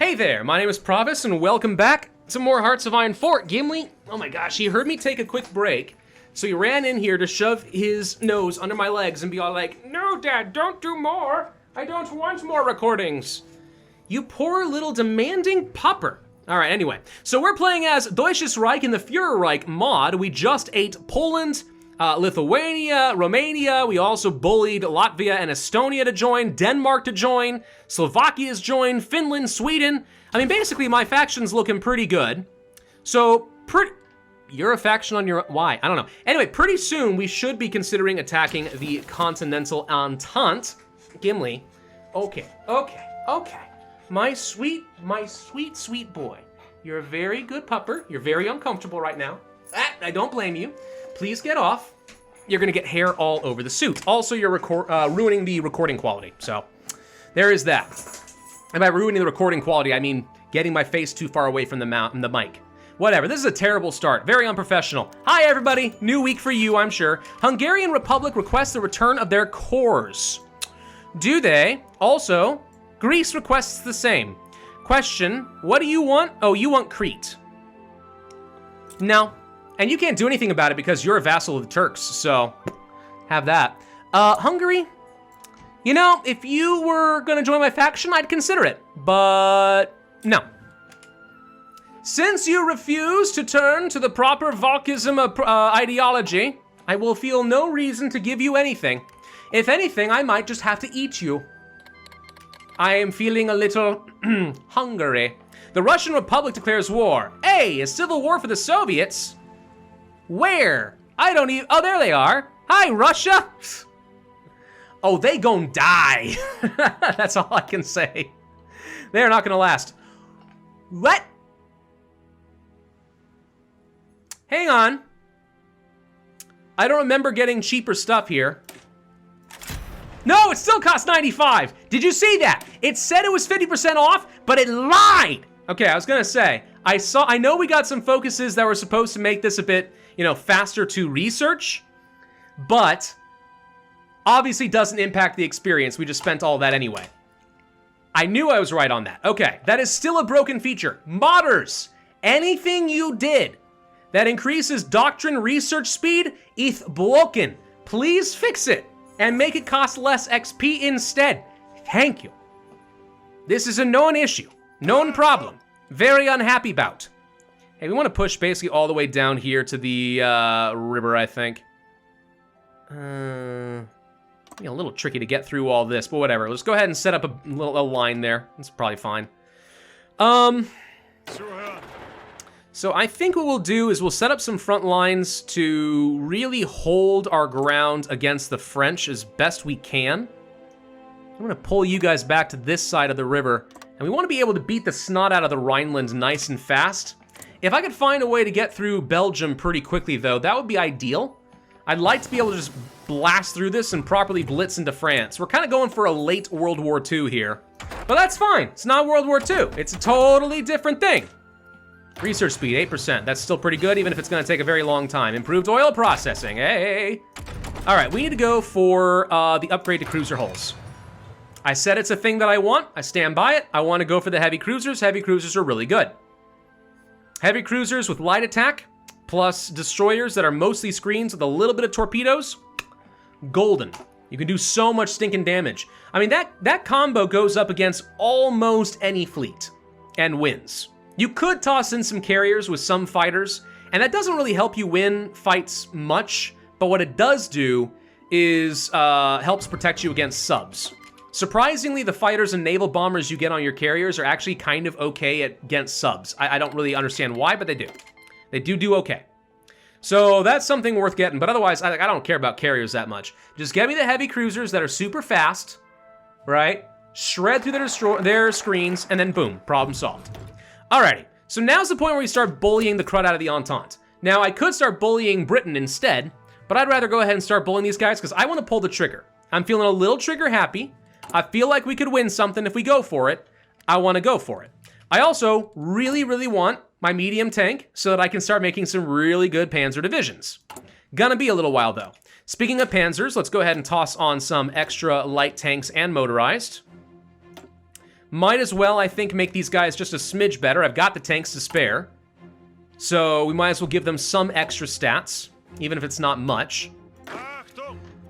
Hey there, my name is Pravus, and welcome back to more Hearts of Iron 4. Gimli, oh my gosh, he heard me take a quick break, so he ran in here to shove his nose under my legs and be all like, "No, Dad, don't do more. I don't want more recordings." You poor little demanding pupper. All right, anyway, so we're playing as Deutsches Reich in the Führerreich mod. We just ate Poland, Lithuania, Romania. We also bullied Latvia and Estonia to join, Denmark to join, Slovakia's joined, Finland, Sweden. I mean, basically my faction's looking pretty good. So, you're a faction on your, why? I don't know. Anyway, pretty soon we should be considering attacking the Continental Entente. Gimli, okay. My sweet boy. You're a very good pupper. You're very uncomfortable right now. I don't blame you. Please get off. You're gonna get hair all over the suit. Also, you're ruining the recording quality. So, there is that. And by ruining the recording quality, I mean getting my face too far away from the mic. Whatever, this is a terrible start. Very unprofessional. Hi, everybody. New week for you, I'm sure. Hungarian Republic requests the return of their cores. Do they? Also, Greece requests the same. Question, what do you want? Oh, you want Crete. No. And you can't do anything about it because you're a vassal of the Turks, so have that. Hungary, you know, if you were gonna join my faction, I'd consider it, but no. Since you refuse to turn to the proper Volkism ideology, I will feel no reason to give you anything. If anything, I might just have to eat you. I am feeling a little hungry. The Russian Republic declares war. Hey, a civil war for the Soviets? Where? I don't even, oh, there they are. Hi, Russia. Oh, they gon' die. That's all I can say. They're not gonna last. What? Hang on. I don't remember getting cheaper stuff here. No, it still costs 95. Did you see that? It said it was 50% off, but it lied. Okay, I was gonna say, I know we got some focuses that were supposed to make this a bit, you know, faster to research, but obviously doesn't impact the experience. We just spent all that anyway. I knew I was right on that. Okay, that is still a broken feature. Modders, anything you did that increases doctrine research speed is broken. Please fix it and make it cost less XP instead. Thank you. This is a known issue, known problem. Very unhappy about. Hey, we want to push basically all the way down here to the river, I think. A little tricky to get through all this, but whatever. Let's go ahead and set up a line there. That's probably fine. So I think what we'll do is we'll set up some front lines to really hold our ground against the French as best we can. I'm gonna pull you guys back to this side of the river, and we want to be able to beat the snot out of the Rhineland nice and fast. If I could find a way to get through Belgium pretty quickly, though, that would be ideal. I'd like to be able to just blast through this and properly blitz into France. We're kind of going for a late World War II here, but that's fine. It's not World War II. It's a totally different thing. Research speed, 8%. That's still pretty good, even if it's gonna take a very long time. Improved oil processing, hey. All right, we need to go for the upgrade to cruiser hulls. I said it's a thing that I want. I stand by it. I wanna go for the heavy cruisers. Heavy cruisers are really good. Heavy cruisers with light attack, plus destroyers that are mostly screens with a little bit of torpedoes, golden. You can do so much stinking damage. I mean, that combo goes up against almost any fleet and wins. You could toss in some carriers with some fighters, and that doesn't really help you win fights much, but what it does do is helps protect you against subs. Surprisingly, the fighters and naval bombers you get on your carriers are actually kind of okay against subs. I don't really understand why, but they do. They do okay. So that's something worth getting, but otherwise, I don't care about carriers that much. Just get me the heavy cruisers that are super fast, right? Shred through their screens, and then boom, problem solved. Alrighty, so now's the point where we start bullying the crud out of the Entente. Now, I could start bullying Britain instead, but I'd rather go ahead and start bullying these guys because I want to pull the trigger. I'm feeling a little trigger happy. I feel like we could win something if we go for it. I want to go for it. I also really, really want my medium tank so that I can start making some really good panzer divisions. Gonna be a little while though. Speaking of panzers, let's go ahead and toss on some extra light tanks and motorized. Might as well, I think, make these guys just a smidge better. I've got the tanks to spare. So we might as well give them some extra stats, even if it's not much.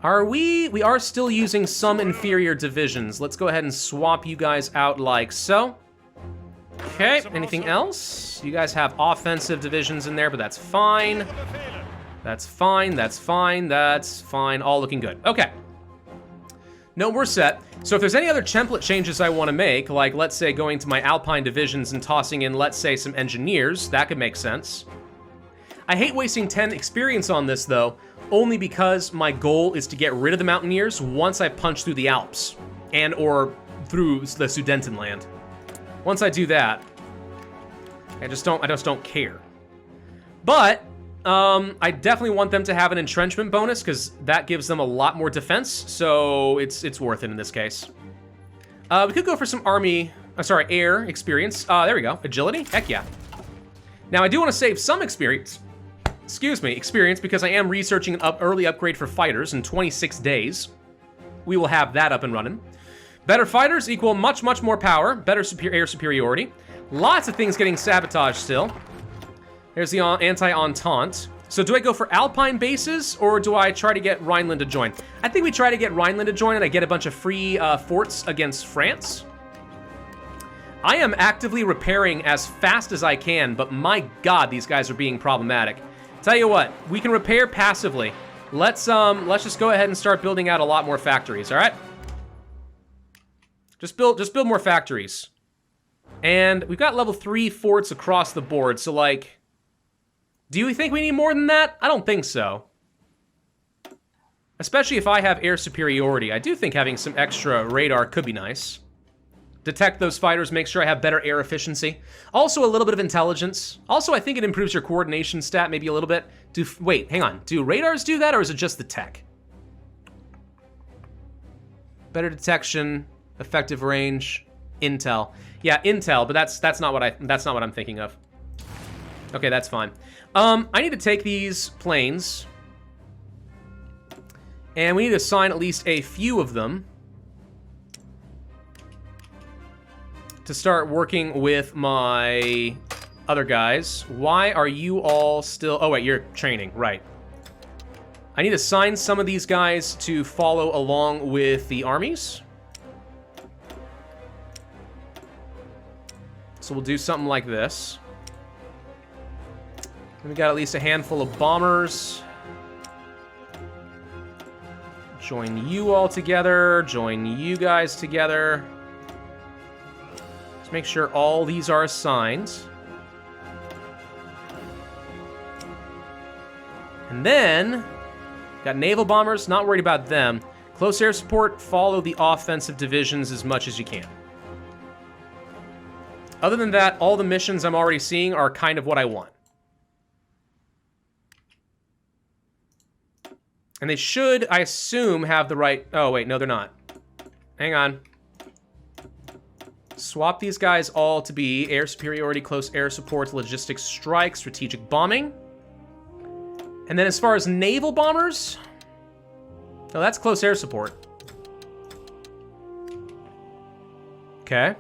Are we? We are still using some inferior divisions. Let's go ahead and swap you guys out like so. Okay, anything else? You guys have offensive divisions in there, but that's fine. That's fine, that's fine, that's fine. All looking good. Okay. No, we're set. So if there's any other template changes I want to make, like let's say going to my Alpine divisions and tossing in, let's say, some engineers, that could make sense. I hate wasting 10 experience on this, though, only because my goal is to get rid of the Mountaineers once I punch through the Alps and or through the Sudetenland. Once I do that, I just don't care. But I definitely want them to have an entrenchment bonus because that gives them a lot more defense, so it's worth it in this case. We could go for some air experience. There we go. Agility? Heck yeah. Now I do want to save some experience. Experience, because I am researching an early upgrade for fighters in 26 days. We will have that up and running. Better fighters equal much, much more power. Better air superiority. Lots of things getting sabotaged still. There's the anti-entente. So do I go for Alpine bases, or do I try to get Rhineland to join? I think we try to get Rhineland to join, and I get a bunch of free forts against France. I am actively repairing as fast as I can, but my God, these guys are being problematic. Tell you what, we can repair passively. Let's just go ahead and start building out a lot more factories, all right? Just build more factories. And we've got level 3 forts across the board, so like, do you think we need more than that? I don't think so. Especially if I have air superiority. I do think having some extra radar could be nice. Detect those fighters, make sure I have better air efficiency. Also a little bit of intelligence. Also, I think it improves your coordination stat maybe a little bit. Wait, hang on. Do radars do that, or is it just the tech? Better detection, effective range, intel. Yeah, intel, but that's not what I'm thinking of. Okay, that's fine. I need to take these planes, and we need to assign at least a few of them to start working with my other guys. Why are you all still... Oh, wait, you're training. Right. I need to assign some of these guys to follow along with the armies. So we'll do something like this. We got at least a handful of bombers. Join you all together. Join you guys together. Make sure all these are assigned. And then, got naval bombers, not worried about them. Close air support, follow the offensive divisions as much as you can. Other than that, all the missions I'm already seeing are kind of what I want. And they should, I assume, have the right... Oh, wait, no, they're not. Hang on. Swap these guys all to be air superiority, close air support, logistics strike, strategic bombing. And then as far as naval bombers, no, that's close air support. Okay.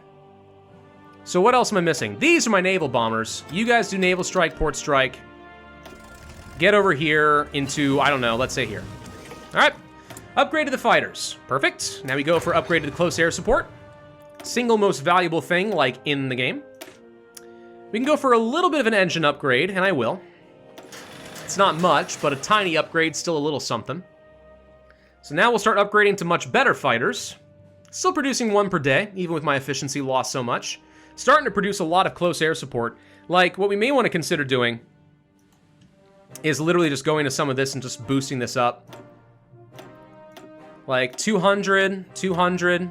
So what else am I missing? These are my naval bombers. You guys do naval strike, port strike. Get over here into, I don't know, let's say here. All right. Upgrade to the fighters. Perfect. Now we go for upgrade to the close air support. Single most valuable thing, like, in the game. We can go for a little bit of an engine upgrade, and I will. It's not much, but a tiny upgrade, still a little something. So now we'll start upgrading to much better fighters. Still producing 1 per day, even with my efficiency lost so much. Starting to produce a lot of close air support. Like, what we may want to consider doing is literally just going to some of this and just boosting this up. Like, 200, 200...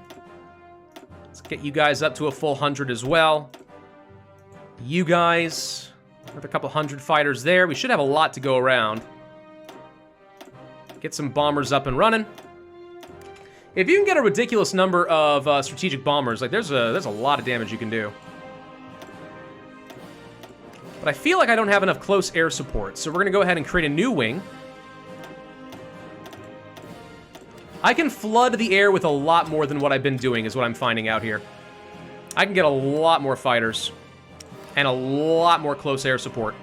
Let's get you guys up to a full 100 as well. You guys, another couple 100 fighters there. We should have a lot to go around. Get some bombers up and running. If you can get a ridiculous number of strategic bombers, like there's a lot of damage you can do. But I feel like I don't have enough close air support, so we're gonna go ahead and create a new wing. I can flood the air with a lot more than what I've been doing, is what I'm finding out here. I can get a lot more fighters. And a lot more close air support.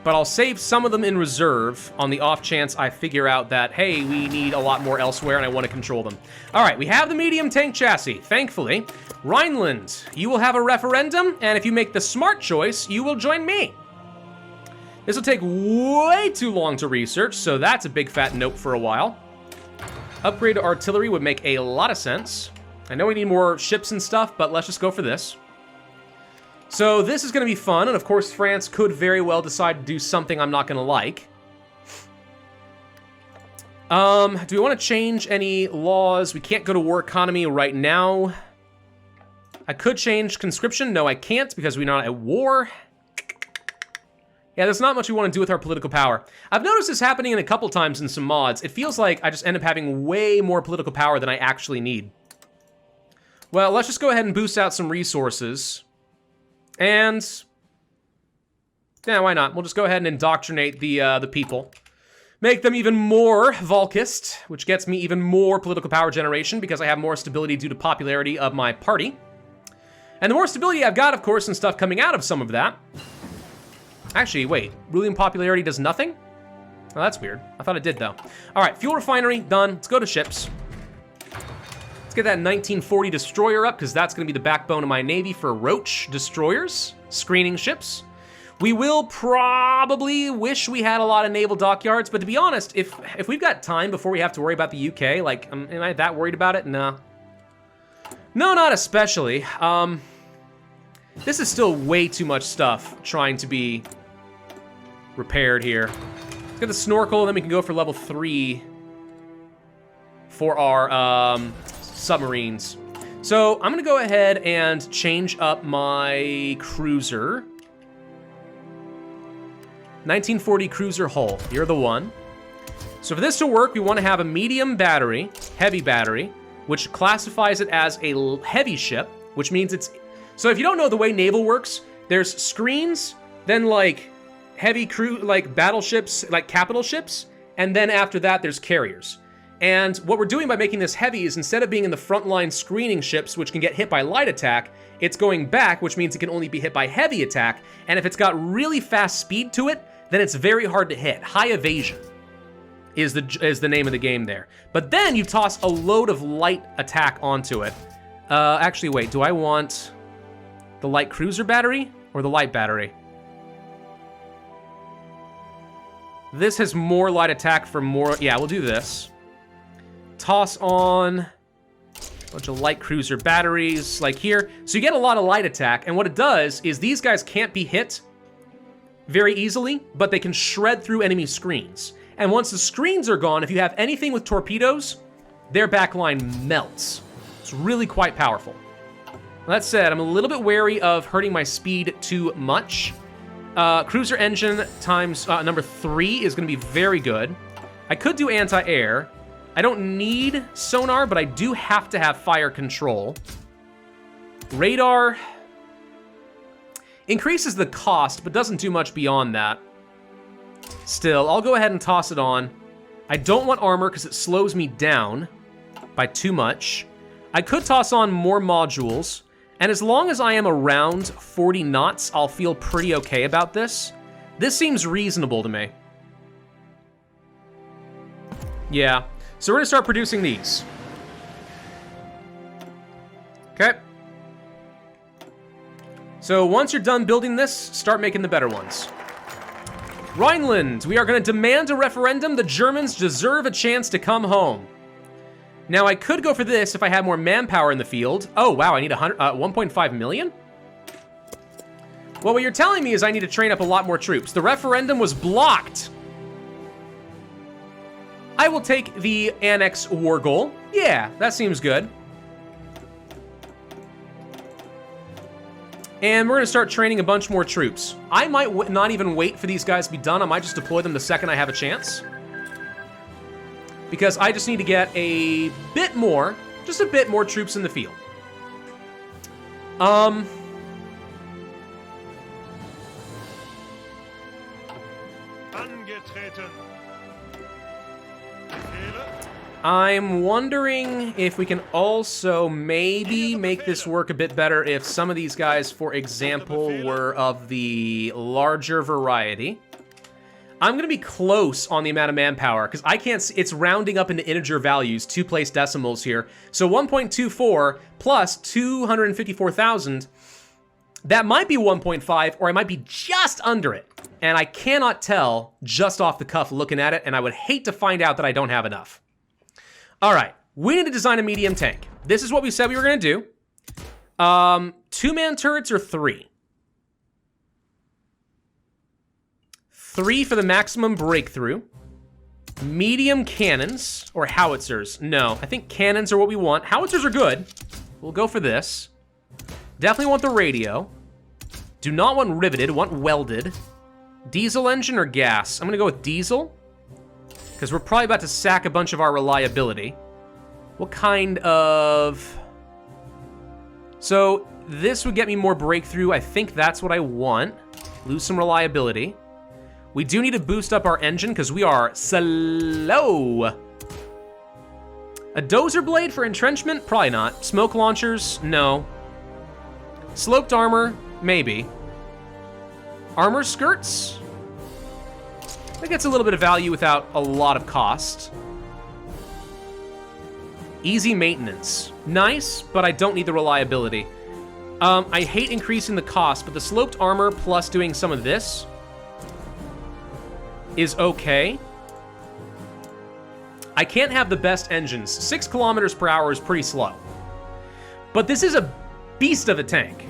But I'll save some of them in reserve on the off chance I figure out that, hey, we need a lot more elsewhere and I want to control them. All right, we have the medium tank chassis, thankfully. Rhineland, you will have a referendum, and if you make the smart choice, you will join me. This will take way too long to research, so that's a big fat nope for a while. Upgrade to artillery would make a lot of sense. I know we need more ships and stuff, but let's just go for this. So this is going to be fun, and of course France could very well decide to do something I'm not going to like. Do we want to change any laws? We can't go to war economy right now. I could change conscription. No, I can't because we're not at war. Yeah, there's not much we want to do with our political power. I've noticed this happening a couple times in some mods. It feels like I just end up having way more political power than I actually need. Well, let's just go ahead and boost out some resources. And yeah, why not? We'll just go ahead and indoctrinate the people. Make them even more Volkist, which gets me even more political power generation because I have more stability due to popularity of my party. And the more stability I've got, of course, and stuff coming out of some of that. Actually, wait, ruling popularity does nothing? Oh, that's weird. I thought it did, though. All right, fuel refinery, done. Let's go to ships. Let's get that 1940 destroyer up, because that's going to be the backbone of my navy for Roach destroyers, screening ships. We will probably wish we had a lot of naval dockyards, but to be honest, if we've got time before we have to worry about the UK, like, am I that worried about it? No. No, not especially. This is still way too much stuff trying to be repaired here. Let's get the snorkel, and then we can go for level 3 for our submarines. So I'm gonna go ahead and change up my cruiser. 1940 cruiser hull, you're the one. So for this to work, we want to have a medium battery, heavy battery, which classifies it as a heavy ship, which means it's... So if you don't know the way naval works, there's screens, then like heavy crew, like battleships, like capital ships, and then after that there's carriers. And what we're doing by making this heavy is instead of being in the frontline screening ships, which can get hit by light attack, it's going back, which means it can only be hit by heavy attack. And if it's got really fast speed to it, then it's very hard to hit. High evasion is the name of the game there. But then you toss a load of light attack onto it. Actually, wait, do I want the light cruiser battery or the light battery? This has more light attack for more, yeah, we'll do this. Toss on a bunch of light cruiser batteries like here. So you get a lot of light attack, and what it does is these guys can't be hit very easily, but they can shred through enemy screens. And once the screens are gone, if you have anything with torpedoes, their backline melts. It's really quite powerful. That said, I'm a little bit wary of hurting my speed too much. Cruiser engine times number 3 is gonna be very good. I could do anti-air. I don't need sonar, but I do have to have fire control. Radar increases the cost, but doesn't do much beyond that. Still, I'll go ahead and toss it on. I don't want armor because it slows me down by too much. I could toss on more modules, and as long as I am around 40 knots, I'll feel pretty okay about this. This seems reasonable to me. Yeah. So we're gonna start producing these. Okay. So once you're done building this, start making the better ones. Rhineland, we are gonna demand a referendum. The Germans deserve a chance to come home. Now I could go for this if I had more manpower in the field. Oh wow, I need 1.5 million? Well, what you're telling me is I need to train up a lot more troops. The referendum was blocked. I will take the annex war goal. Yeah, that seems good. And we're gonna start training a bunch more troops. I might not even wait for these guys to be done. I might just deploy them the second I have a chance. Because I just need to get a bit more, just a bit more troops in the field. Angetreten. Befehle. I'm wondering if we can also maybe make this work a bit better if some of these guys, for example, were of the larger variety. I'm going to be close on the amount of manpower, because I can't see, it's rounding up into integer values, 2 place decimals here. So 1.24 plus 254,000, that might be 1.5, or I might be just under it. And I cannot tell just off the cuff looking at it, and I would hate to find out that I don't have enough. All right, we need to design a medium tank. This is what we said we were going to do. 2-man turrets or 3? 3 for the maximum breakthrough. Medium cannons, or howitzers. No, I think cannons are what we want. Howitzers are good. We'll go for this. Definitely want the radio. Do not want riveted, want welded. Diesel engine or gas? I'm gonna go with diesel, because we're probably about to sack a bunch of our reliability. What kind of... So this would get me more breakthrough. I think that's what I want. Lose some reliability. We do need to boost up our engine because we are slow. A dozer blade for entrenchment? Probably not. Smoke launchers? No. Sloped armor? Maybe. Armor skirts? That gets a little bit of value without a lot of cost. Easy maintenance. Nice, but I don't need the reliability. I hate increasing the cost, but the sloped armor plus doing some of this is okay. I can't have the best engines. 6 kilometers per hour is pretty slow. But this is a beast of a tank.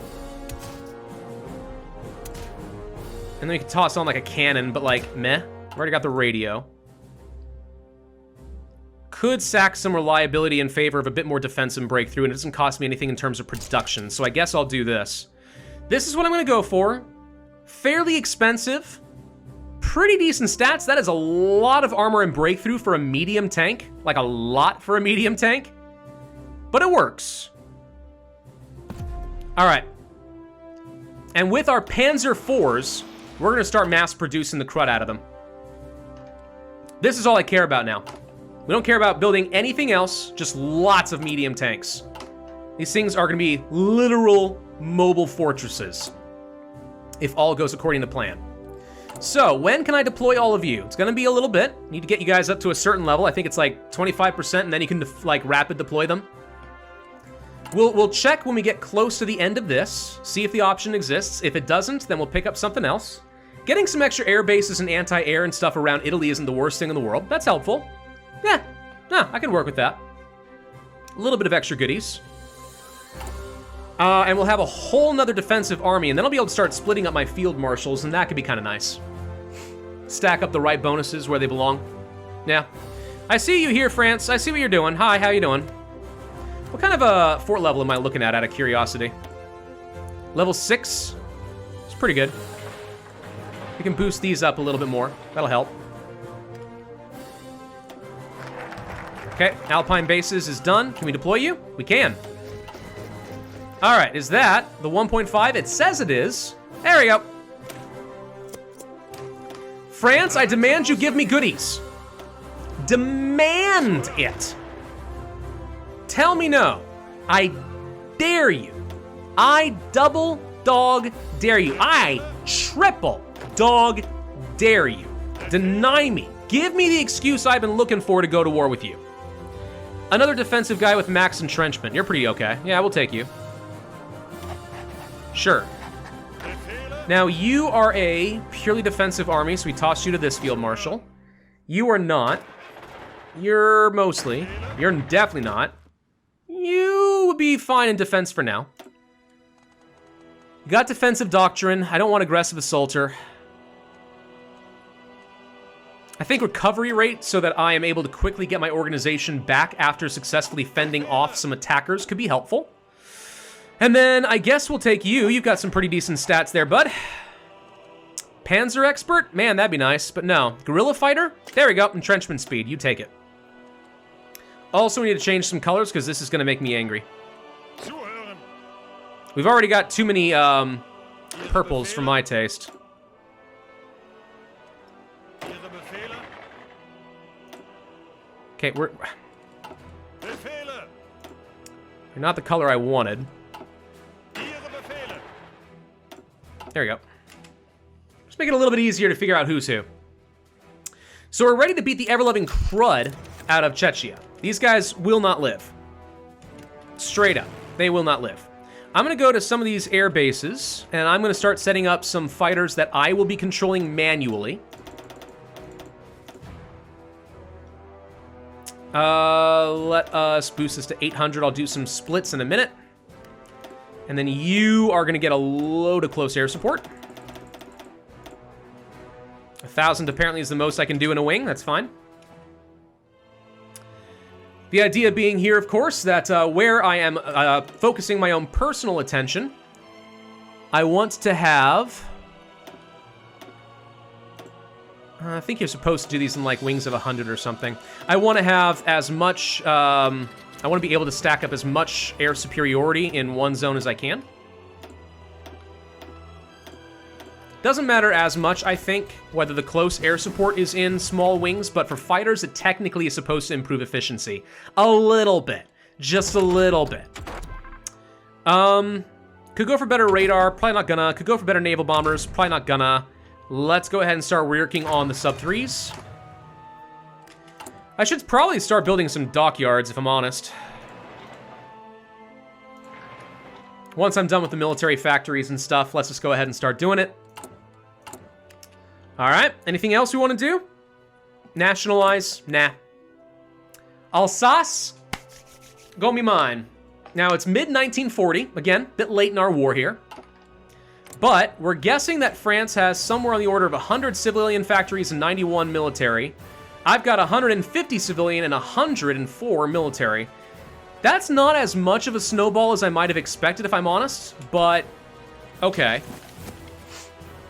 And then we can toss on like a cannon, but like, meh. I've already got the radio. Could sack some reliability in favor of a bit more defense and breakthrough, and it doesn't cost me anything in terms of production, so I guess I'll do this. This is what I'm gonna go for. Fairly expensive. Pretty decent stats. That is a lot of armor and breakthrough for a medium tank. Like a lot for a medium tank. But it works. All right. And with our Panzer IVs, we're gonna start mass producing the crud out of them. This is all I care about now. We don't care about building anything else, just lots of medium tanks. These things are gonna be literal mobile fortresses, if all goes according to plan. So, when can I deploy all of you? It's gonna be a little bit. Need to get you guys up to a certain level. I think it's like 25%, and then you can like rapid deploy them. We'll check when we get close to the end of this, see if the option exists. If it doesn't, then we'll pick up something else. Getting some extra air bases and anti-air and stuff around Italy isn't the worst thing in the world. That's helpful. Yeah, I can work with that. A little bit of extra goodies. And we'll have a whole nother defensive army, and then I'll be able to start splitting up my field marshals, and that could be kind of nice. Stack up the right bonuses where they belong. Yeah. I see you here, France. I see what you're doing. Hi, how you doing? What kind of a fort level am I looking at out of curiosity? Level 6? It's pretty good. We can boost these up a little bit more. That'll help. Okay, Alpine bases is done. Can we deploy you? We can. All right, is that the 1.5? It says it is. There we go. France, I demand you give me goodies. Demand it. Tell me no. I dare you. I double dog dare you. I triple dog dare you. Deny me. Give me the excuse I've been looking for to go to war with you. Another defensive guy with max entrenchment. You're pretty okay. Yeah, we'll take you. Sure. Now, you are a purely defensive army, so we toss you to this field marshal. You are not. You're mostly. You're definitely not. You would be fine in defense for now. You got defensive doctrine. I don't want aggressive assaulter. I think recovery rate, so that I am able to quickly get my organization back after successfully fending off some attackers, could be helpful. And then I guess we'll take you. You've got some pretty decent stats there, bud. Panzer expert? Man, that'd be nice, but no. Guerrilla fighter? There we go. Entrenchment speed. You take it. Also, we need to change some colors because this is going to make me angry. We've already got too many purples for my taste. Okay, You're not the color I wanted. There we go. Just make it a little bit easier to figure out who's who. So we're ready to beat the ever-loving crud out of Czechia. These guys will not live. Straight up, they will not live. I'm gonna go to some of these air bases, and I'm gonna start setting up some fighters that I will be controlling manually. Let us boost this to 800. I'll do some splits in a minute. And then you are gonna get a load of close air support. 1,000 apparently is the most I can do in a wing, that's fine. The idea being here, of course, that where I am focusing my own personal attention, I want to have... I think you're supposed to do these in like wings of 100 or something. I want to have as much... I want to be able to stack up as much air superiority in one zone as I can. Doesn't matter as much, I think, whether the close air support is in small wings, but for fighters, it technically is supposed to improve efficiency. A little bit. Just a little bit. Could go for better radar, probably not gonna. Could go for better naval bombers, probably not gonna. Let's go ahead and start working on the sub-3s. I should probably start building some dockyards, if I'm honest. Once I'm done with the military factories and stuff, let's just go ahead and start doing it. All right, anything else we want to do? Nationalize? Nah. Alsace? Gonna be mine. Now, it's mid-1940. Again, bit late in our war here. But we're guessing that France has somewhere on the order of 100 civilian factories and 91 military. I've got 150 civilian and 104 military. That's not as much of a snowball as I might have expected, if I'm honest, but okay.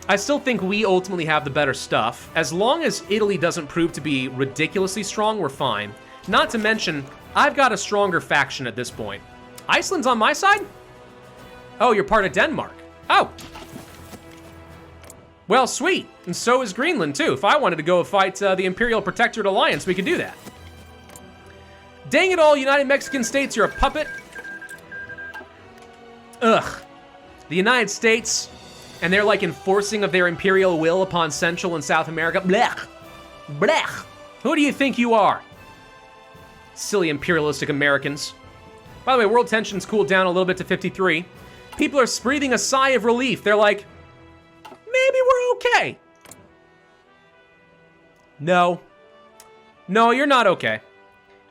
I still think we ultimately have the better stuff. As long as Italy doesn't prove to be ridiculously strong, we're fine. Not to mention, I've got a stronger faction at this point. Iceland's on my side? Oh, you're part of Denmark. Oh. Well, sweet. And so is Greenland, too. If I wanted to go fight the Imperial Protectorate Alliance, we could do that. Dang it all, United Mexican States, you're a puppet. Ugh. The United States... and they're like enforcing of their imperial will upon Central and South America. Blech. Blech. Who do you think you are? Silly imperialistic Americans. By the way, world tensions cooled down a little bit to 53. People are breathing a sigh of relief. They're like, maybe we're okay. No. No, you're not okay.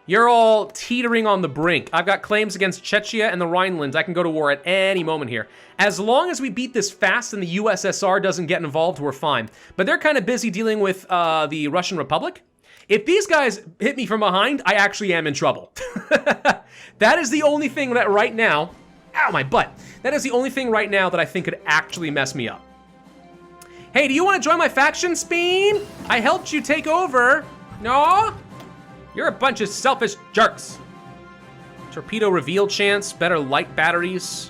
You're all teetering on the brink. I've got claims against Czechia and the Rhineland. I can go to war at any moment here. As long as we beat this fast and the USSR doesn't get involved, we're fine. But they're kind of busy dealing with the Russian Republic. If these guys hit me from behind, I actually am in trouble. That is the only thing that right now... Ow, my butt. That is the only thing right now that I think could actually mess me up. Hey, do you want to join my faction, Speen? I helped you take over. No? You're a bunch of selfish jerks. Torpedo reveal chance, better light batteries.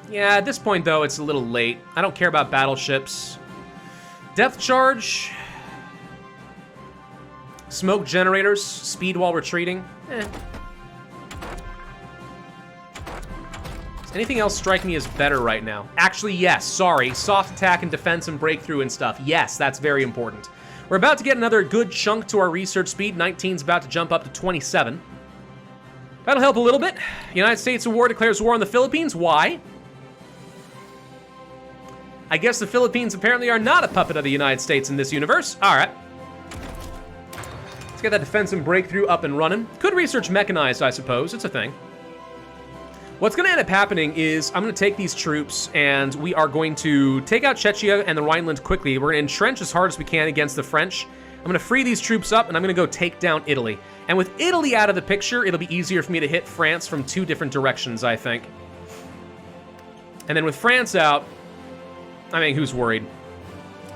Yeah, at this point, though, it's a little late. I don't care about battleships. Depth charge. Smoke generators, speed while retreating. Does anything else strike me as better right now? Actually, yes, sorry. Soft attack and defense and breakthrough and stuff. Yes, that's very important. We're about to get another good chunk to our research speed. 19's about to jump up to 27. That'll help a little bit. United States of War declares war on the Philippines. Why? I guess the Philippines apparently are not a puppet of the United States in this universe. All right. Let's get that defense and breakthrough up and running. Could research mechanized, I suppose. It's a thing. What's going to end up happening is I'm going to take these troops and we are going to take out Czechia and the Rhineland quickly. We're going to entrench as hard as we can against the French. I'm going to free these troops up and I'm going to go take down Italy. And with Italy out of the picture, it'll be easier for me to hit France from 2 different directions, I think. And then with France out, I mean, who's worried?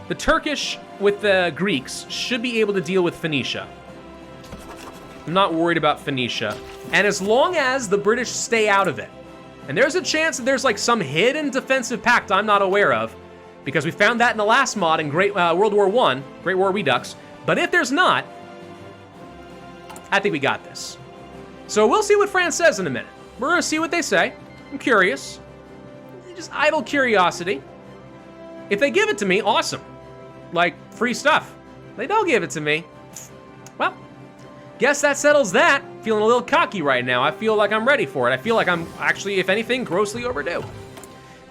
The Turkish with the Greeks should be able to deal with Phoenicia. I'm not worried about Phoenicia. And as long as the British stay out of it, and there's a chance that there's like some hidden defensive pact I'm not aware of, because we found that in the last mod in World War I, Great War Redux, but if there's not, I think we got this. So we'll see what France says in a minute. We're gonna see what they say. I'm curious. Just idle curiosity. If they give it to me, awesome. Like, free stuff. They don't give it to me. Well, guess that settles that. Feeling a little cocky right now. I feel like I'm ready for it. I feel like I'm actually, if anything, grossly overdue.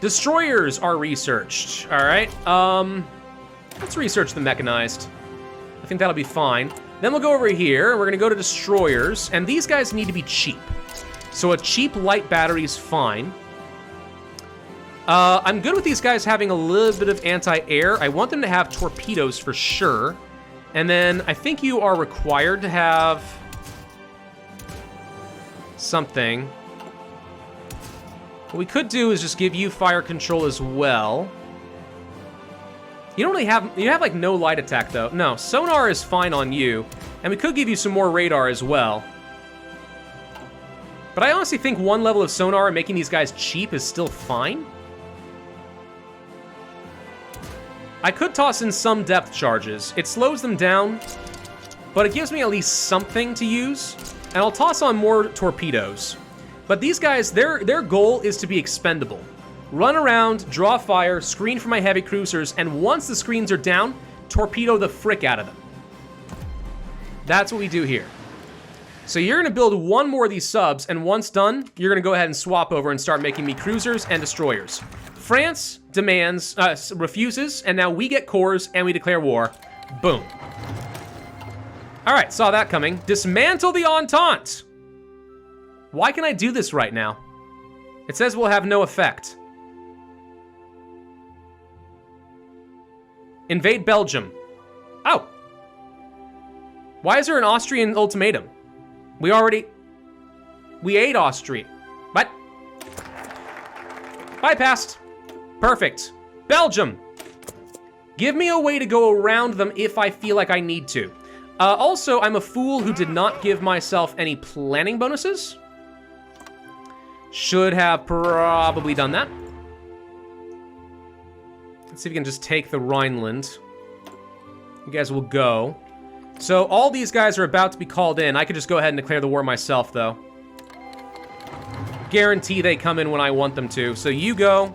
Destroyers are researched. All right. Let's research the mechanized. I think that'll be fine. Then we'll go over here. We're gonna go to destroyers, and these guys need to be cheap. So a cheap light battery is fine. I'm good with these guys having a little bit of anti-air. I want them to have torpedoes for sure. And then I think you are required to have something. What we could do is just give you fire control as well. You don't really have, you have like no light attack though. No, sonar is fine on you. And we could give you some more radar as well. But I honestly think one level of sonar and making these guys cheap is still fine. I could toss in some depth charges. It slows them down, but it gives me at least something to use. And I'll toss on more torpedoes. But these guys, their goal is to be expendable. Run around, draw fire, screen for my heavy cruisers, and once the screens are down, torpedo the frick out of them. That's what we do here. So you're gonna build one more of these subs, and once done, you're gonna go ahead and swap over and start making me cruisers and destroyers. France demands, refuses, and now we get cores and we declare war. Boom. All right, saw that coming. Dismantle the Entente. Why can I do this right now? It says we'll have no effect. Invade Belgium. Oh. Why is there an Austrian ultimatum? We ate Austria. What? Bypassed. Perfect. Belgium. Give me a way to go around them if I feel like I need to. Also, I'm a fool who did not give myself any planning bonuses. Should have probably done that. Let's see if we can just take the Rhineland. You guys will go. So all these guys are about to be called in. I could just go ahead and declare the war myself, though. Guarantee they come in when I want them to. So you go.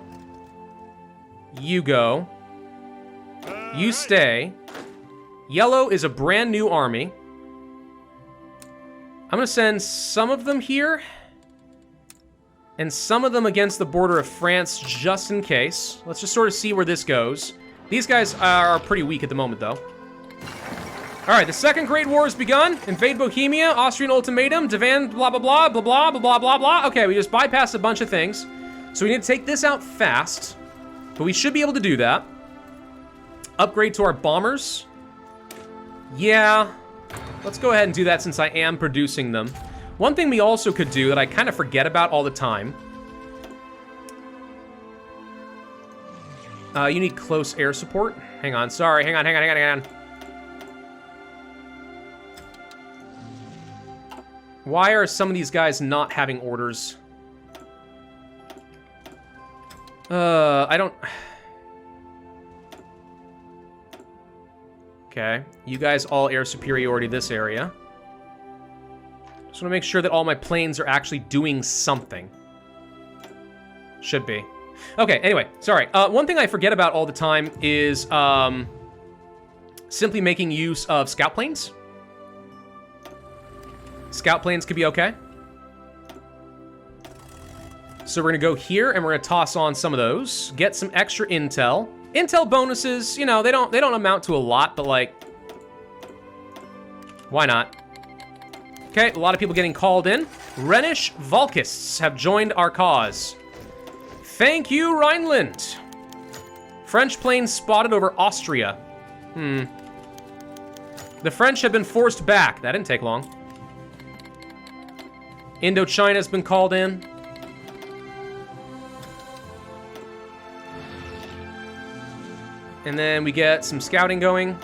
You go. You stay. Yellow is a brand new army. I'm gonna send some of them here. And some of them against the border of France, just in case. Let's just sort of see where this goes. These guys are pretty weak at the moment, though. All right, the Second Great War has begun. Invade Bohemia, Austrian ultimatum, demand blah, blah, blah, blah, blah, blah, blah, blah, blah. Okay, we just bypassed a bunch of things. So we need to take this out fast. But we should be able to do that. Upgrade to our bombers. Yeah, let's go ahead and do that since I am producing them. One thing we also could do that I kind of forget about all the time. You need close air support. Hang on, sorry, hang on. Why are some of these guys not having orders? I don't... Okay, you guys all air superiority this area. Just want to make sure that all my planes are actually doing something. Should be. Okay, anyway, sorry. One thing I forget about all the time is simply making use of scout planes. Scout planes could be okay. So we're gonna go here and we're gonna toss on some of those. Get some extra intel. Intel bonuses, you know, they don't amount to a lot, but like, why not? Okay, a lot of people getting called in. Rhenish Volkists have joined our cause. Thank you, Rhineland. French planes spotted over Austria. The French have been forced back. That didn't take long. Indochina's been called in. And then we get some scouting going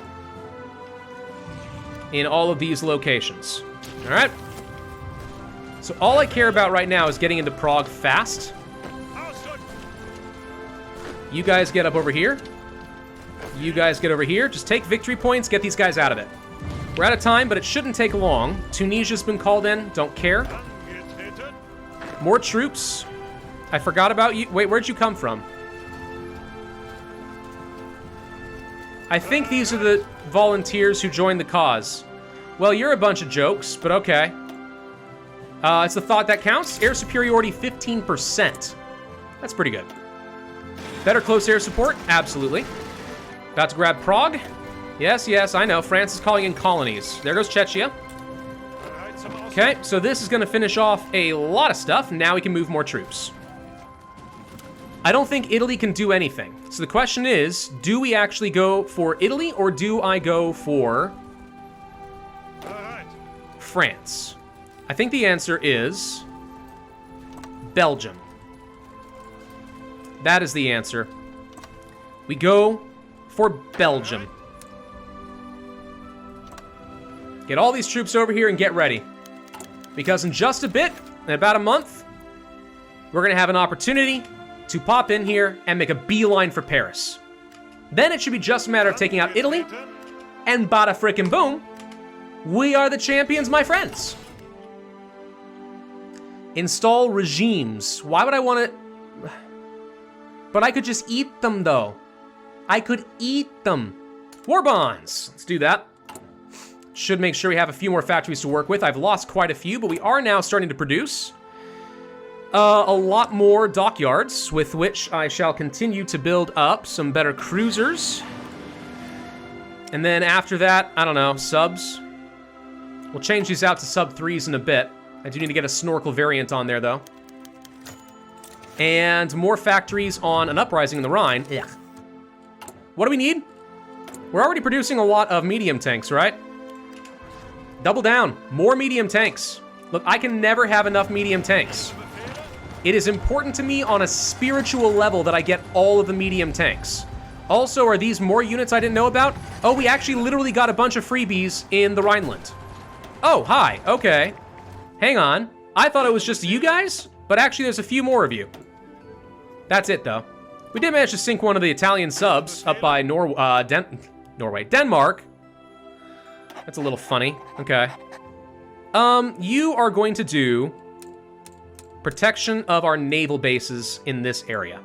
in all of these locations. All right. So all I care about right now is getting into Prague fast. You guys get up over here. You guys get over here. Just take victory points, get these guys out of it. We're out of time, but it shouldn't take long. Tunisia's been called in, don't care. More troops. I forgot about you. Wait, where'd you come from? I think these are the volunteers who joined the cause. Well, you're a bunch of jokes, but okay. It's the thought that counts. Air superiority, 15%. That's pretty good. Better close air support? Absolutely. About to grab Prague? Yes, yes, I know. France is calling in colonies. There goes Czechia. Okay, so this is going to finish off a lot of stuff. Now we can move more troops. I don't think Italy can do anything. So the question is, do we actually go for Italy or do I go for France? I think the answer is Belgium. That is the answer. We go for Belgium. Get all these troops over here and get ready. Because in just a bit, in about a month, we're going to have an opportunity to pop in here and make a beeline for Paris. Then it should be just a matter of taking out Italy, and bada frickin' boom, we are the champions, my friends. Install regimes. Why would I want to... But I could just eat them, though. I could eat them. War bonds. Let's do that. Should make sure we have a few more factories to work with. I've lost quite a few, but we are now starting to produce a lot more dockyards, with which I shall continue to build up some better cruisers. And then after that, I don't know, subs. We'll change these out to sub 3s in a bit. I do need to get a snorkel variant on there, though. And more factories on an uprising in the Rhine. Yeah. What do we need? We're already producing a lot of medium tanks, right? Double down. More medium tanks. Look, I can never have enough medium tanks. It is important to me on a spiritual level that I get all of the medium tanks. Also, are these more units I didn't know about? Oh, we actually literally got a bunch of freebies in the Rhineland. Oh, hi. Okay. Hang on. I thought it was just you guys, but actually there's a few more of you. That's it, though. We did manage to sink one of the Italian subs up by Denmark. That's a little funny. Okay. You are going to do protection of our naval bases in this area.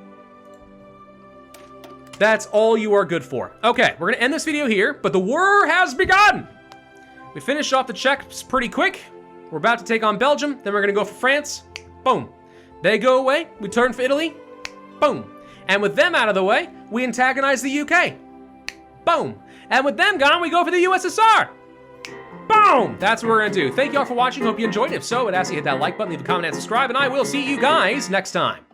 That's all you are good for. Okay, we're gonna end this video here, but the war has begun! We finished off the Czechs pretty quick. We're about to take on Belgium, then we're gonna go for France. Boom. They go away, we turn for Italy. Boom. And with them out of the way, we antagonize the UK. Boom. And with them gone, we go for the USSR. Boom! That's what we're gonna do. Thank you all for watching. Hope you enjoyed. If so, I'd ask you to hit that like button, leave a comment, and subscribe, and I will see you guys next time.